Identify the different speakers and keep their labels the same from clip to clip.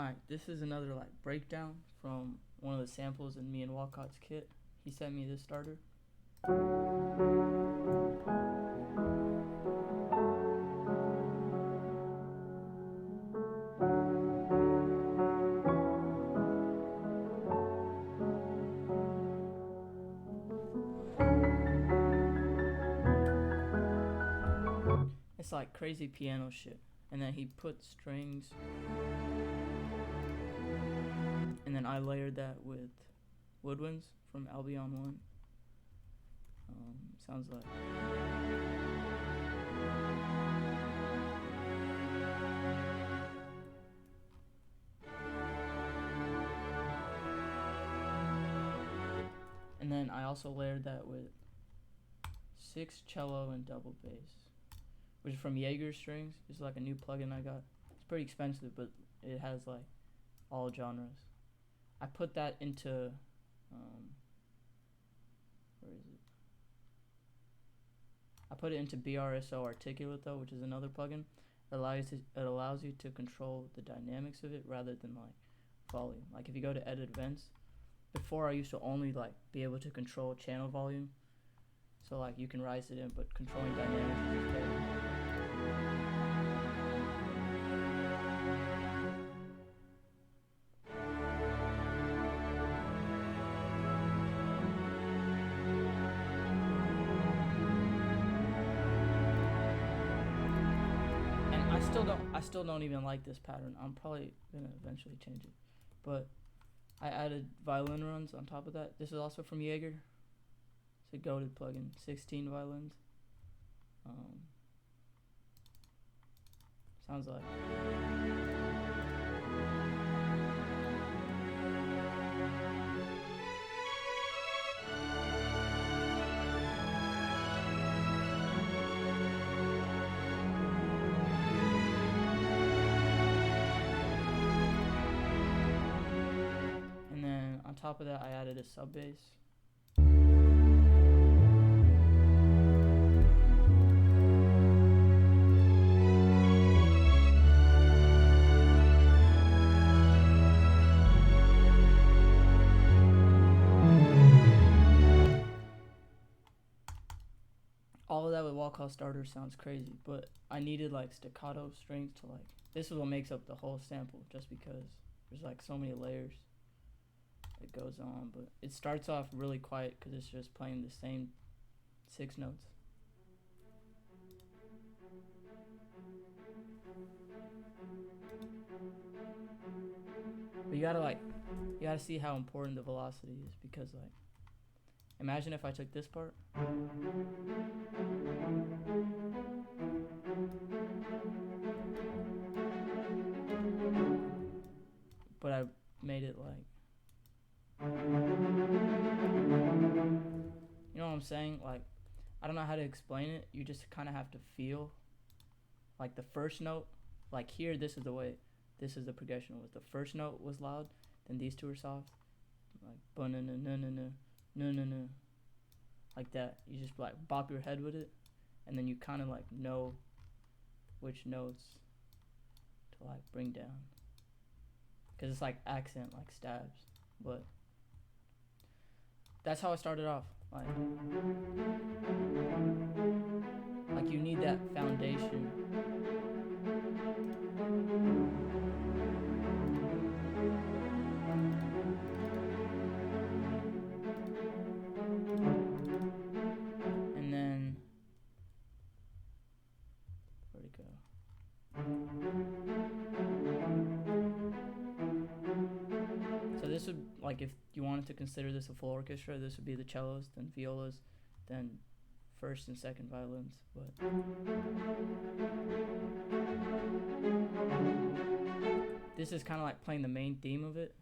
Speaker 1: Alright, this is another like breakdown from one of the samples in me and Walcott's kit. He sent me this starter. It's like crazy piano shit. And then he put strings, and then I layered that with woodwinds from Albion 1. Sounds like. And then I also layered that with 6 cello and double bass, which is from Jaeger Strings. It's like a new plugin I got. It's pretty expensive, but it has like all genres. I put that into where is it? I put it into BRSO Articulate though, which is another plugin. It allows you to control the dynamics of it rather than like volume. Like if you go to edit events, before I used to only like be able to control channel volume. So like you can rise it in, but controlling dynamics is just better. I still don't even like this pattern. I'm probably gonna eventually change it, but I added violin runs on top of that. This is also from Jaeger. It's a goated plugin. 16 violins. Sounds like. On top of that, I added a sub bass. All of that with Walcott starter sounds crazy, but I needed like staccato strings to like. This is what makes up the whole sample, just because there's like so many layers. It goes on, but it starts off really quiet because it's just playing the same 6 notes. But you gotta see how important the velocity is, because like, imagine if I took this part. But I made it like, you know what I'm saying? Like, I don't know how to explain it. You just kind of have to feel like the first note. Like here, this is the progression was. The first note was loud, then these two are soft. Like ba-na-na-na-na-na-na-na-na. Like that. You just like bop your head with it, and then you kind of like know which notes to like bring down. Cause it's like accent, like stabs. But that's how I started off. Like you need that foundation. And then where'd it go? So this would, like, if you wanted to consider this a full orchestra, this would be the cellos, then violas, then first and second violins. But this is kind of like playing the main theme of it,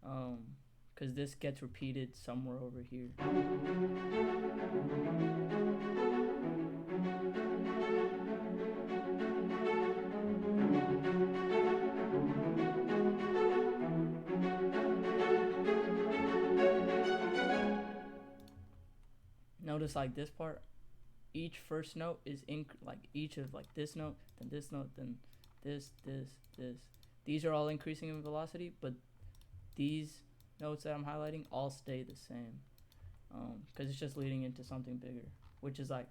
Speaker 1: because this gets repeated somewhere over here. Notice like this part, each first note is like each of like this note, then this note, then this, these are all increasing in velocity, but these notes that I'm highlighting all stay the same, because it's just leading into something bigger, which is like,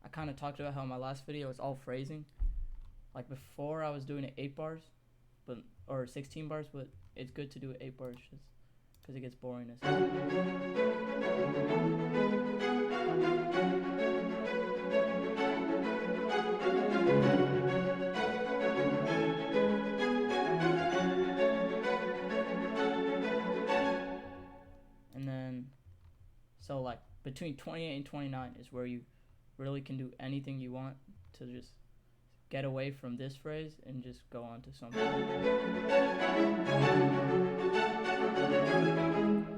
Speaker 1: I kind of talked about how in my last video it's all phrasing. Like before I was doing it 8 bars, or 16 bars, but it's good to do it 8 bars just because it gets boring as hell. And then, so like between 28 and 29 is where you really can do anything you want to just get away from this phrase and just go on to something.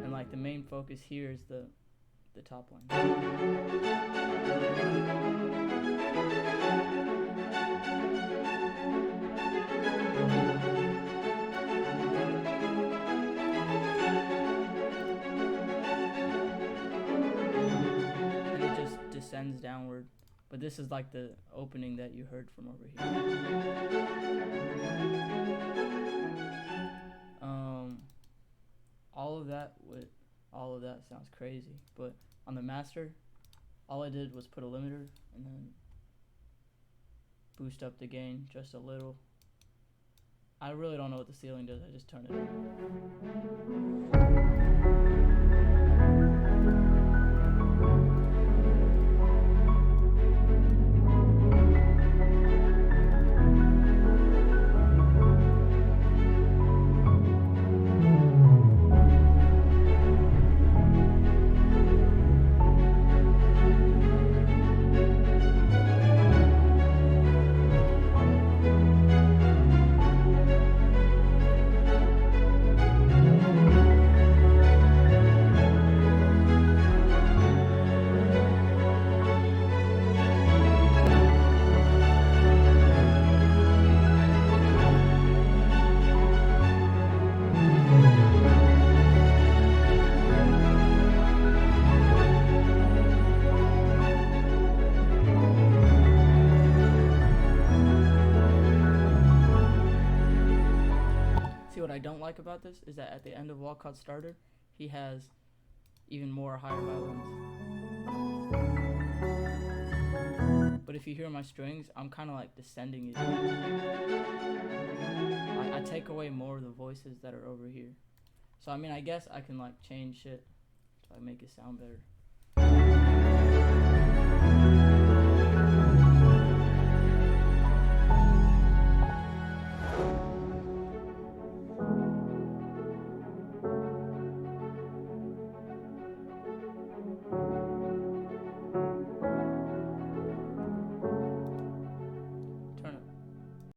Speaker 1: And like the main focus here is the top line. And it just descends downward. But this is like the opening that you heard from over here. All of that sounds crazy, but on the master, all I did was put a limiter and then boost up the gain just a little. I really don't know what the ceiling does, I just turn it on. What I don't like about this is that at the end of Walcott Starter, he has even more higher violins. But if you hear my strings, I'm kind of like descending it. I take away more of the voices that are over here. So I mean, I guess I can like change shit to like make it sound better.